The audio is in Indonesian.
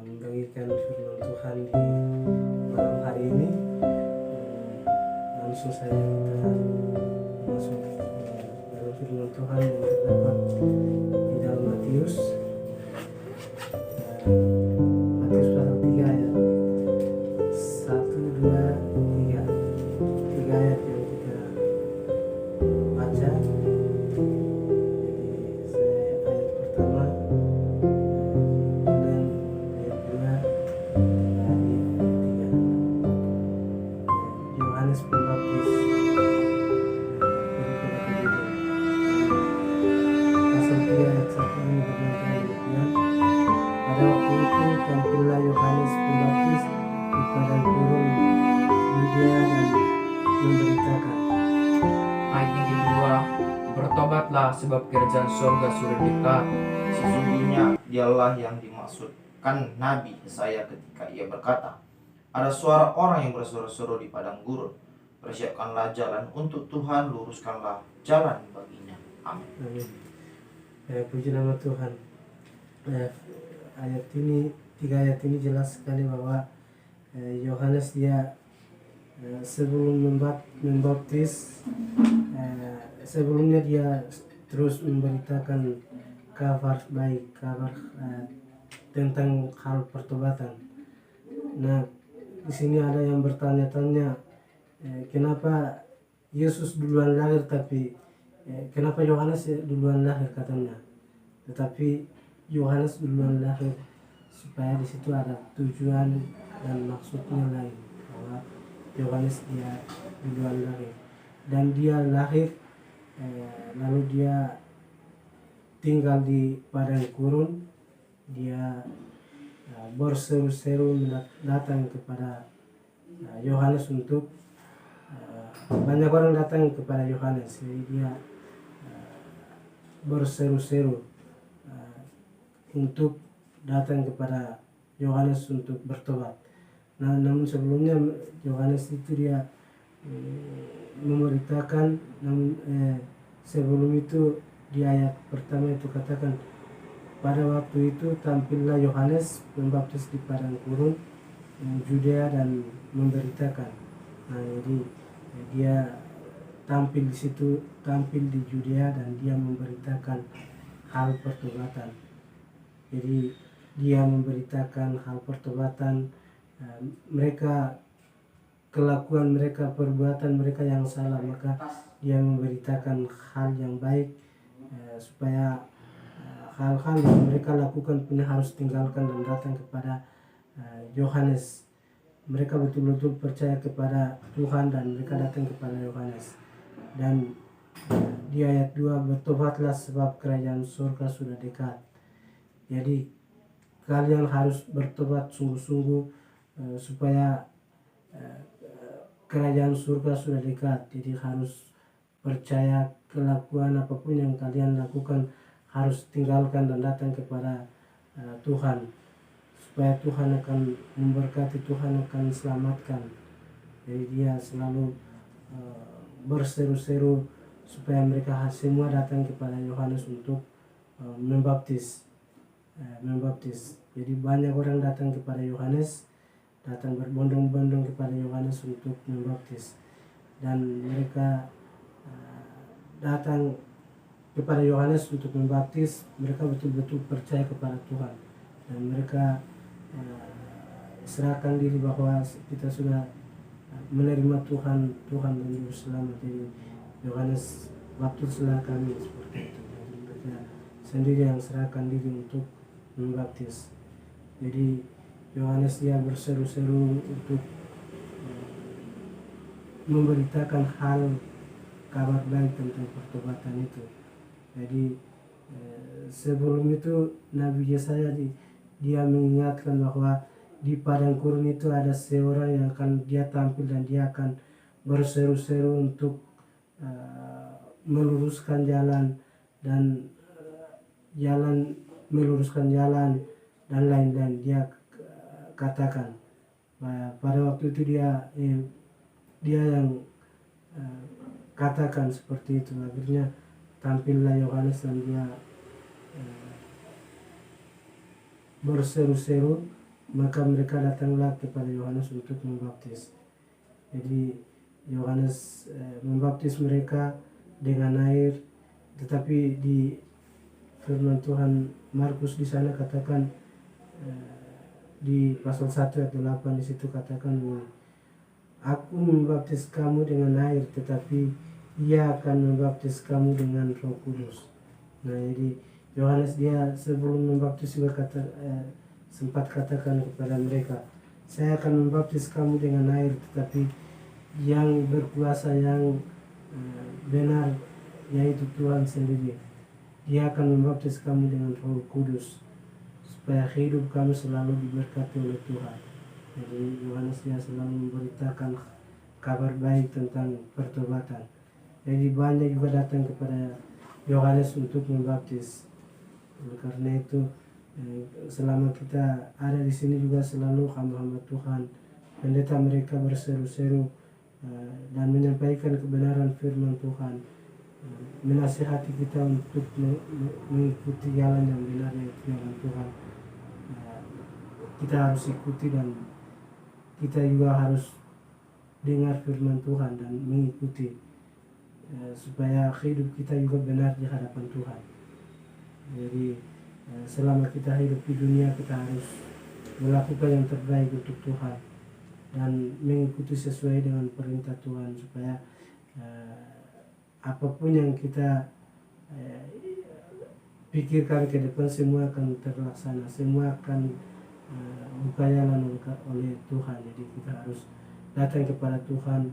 membagikan firman Tuhan di malam hari ini. Langsung saja kita masuk dalam firman Tuhan yang terdapat di dalam Matius pasal 3 ayat 1, 2, 3. 3 ayat yang kita baca. Ayat pertama dan ayat 2 ayat 3. Yohanes Pembaptis pasal 3 ayat 1 ini berkata demikian. Pada waktu itu tampillah Yohanes Pembaptis di padang gurun Yudea dan memberitakan. Ayat yang kedua, bertobatlah sebab kerajaan surga sudah dekat. Sesungguhnya dialah yang dimaksudkan Nabi Yesaya ketika ia berkata, ada suara orang yang berseru-seru di padang gurun, persiapkanlah jalan untuk Tuhan, luruskanlah jalan baginya. Amin. Amin. Puji nama Tuhan. Ayat ini, 3 ayat ini jelas sekali bahwa Yohanes dia sebelum membaptis, sebelumnya dia terus memberitakan kabar baik, kabar tentang hal pertobatan. Nah, di sini ada yang bertanya-tanya, kenapa Yesus duluan lahir tapi kenapa Yohanes duluan lahir katanya. Tetapi Yohanes duluan lahir supaya di situ ada tujuan dan maksudnya lain, bahwa Yohanes dia duluan lahir dan dia lahir lalu dia tinggal di padang gurun. Dia berseru-seru datang kepada Yohanes untuk banyak orang datang kepada Yohanes, jadi dia berseru-seru untuk datang kepada Yohanes untuk bertobat. Nah, namun sebelumnya Yohanes itu dia memberitakan, namun sebelum itu di ayat pertama itu katakan, pada waktu itu tampillah Yohanes Pembaptis di padang gurun Yudea dan memberitakan. Nah, jadi dia tampil di situ, tampil di Yudea dan dia memberitakan hal pertobatan. Jadi dia memberitakan hal pertobatan, mereka kelakuan mereka, perbuatan mereka yang salah, maka dia memberitakan hal yang baik, supaya hal-hal yang mereka lakukan punya harus tinggalkan dan datang kepada Yohanes. Mereka betul-betul percaya kepada Tuhan dan mereka datang kepada Yohanes. Dan di ayat 2, bertobatlah sebab kerajaan surga sudah dekat. Jadi kalian harus bertobat sungguh-sungguh supaya kerajaan surga sudah dekat. Jadi harus percaya, kelakuan apapun yang kalian lakukan harus tinggalkan dan datang kepada Tuhan, supaya Tuhan akan memberkati, Tuhan akan selamatkan. Jadi dia selalu berseru-seru supaya mereka semua datang kepada Yohanes untuk membaptis. Jadi banyak orang datang kepada Yohanes, datang berbondong-bondong kepada Yohanes untuk membaptis, dan mereka datang kepada Yohanes untuk membaptis. Mereka betul-betul percaya kepada Tuhan dan mereka serahkan diri bahwa kita sudah menerima Tuhan dan Juru Selamat. Jadi Yohanes baptislah kami, seperti itu. Jadi mereka sendiri yang serahkan diri untuk membaptis. Jadi Yohanes dia berseru-seru untuk memberitakan hal kabar baik tentang pertobatan itu. Jadi sebelum itu Nabi Yesaya dia mengingatkan bahwa di padang gurun itu ada seorang yang akan dia tampil dan dia akan berseru-seru untuk meluruskan jalan dan meluruskan jalan dan lain-lain. Dia katakan pada waktu itu dia yang katakan seperti itu. Akhirnya tampillah Yohanes dan dia berseru-seru maka mereka datanglah kepada Yohanes untuk membaptis. Jadi Yohanes membaptis mereka dengan air, tetapi di firman Tuhan Markus di sana katakan di pasal 1 ayat 8 di situ katakan, aku membaptis kamu dengan air, tetapi ia akan membaptis kamu dengan Roh Kudus. Nah, jadi Yohanes dia sebelum membaptis juga sempat katakan kepada mereka, saya akan membaptis kamu dengan air, tetapi yang berkuasa, yang benar, yaitu Tuhan sendiri, dia akan membaptis kamu dengan Roh Kudus, supaya hidup kamu selalu diberkati oleh Tuhan. Jadi Yohanes dia selalu memberitakan kabar baik tentang pertobatan. Jadi banyak juga datang kepada Yohanes untuk membaptis. Oleh karena itu selama kita ada di sini juga selalu hamba-hamba Tuhan, pendeta mereka berseru-seru dan menyampaikan kebenaran firman Tuhan, menasihati kita untuk mengikuti jalan yang benar, yaitu jalan Tuhan. Kita harus ikuti dan kita juga harus dengar firman Tuhan dan mengikuti, supaya hidup kita juga benar di hadapan Tuhan. Jadi selama kita hidup di dunia, kita harus melakukan yang terbaik untuk Tuhan dan mengikuti sesuai dengan perintah Tuhan, supaya apapun yang kita pikirkan ke depan semua akan terlaksana, semua akan buka jalan oleh Tuhan. Jadi kita harus datang kepada Tuhan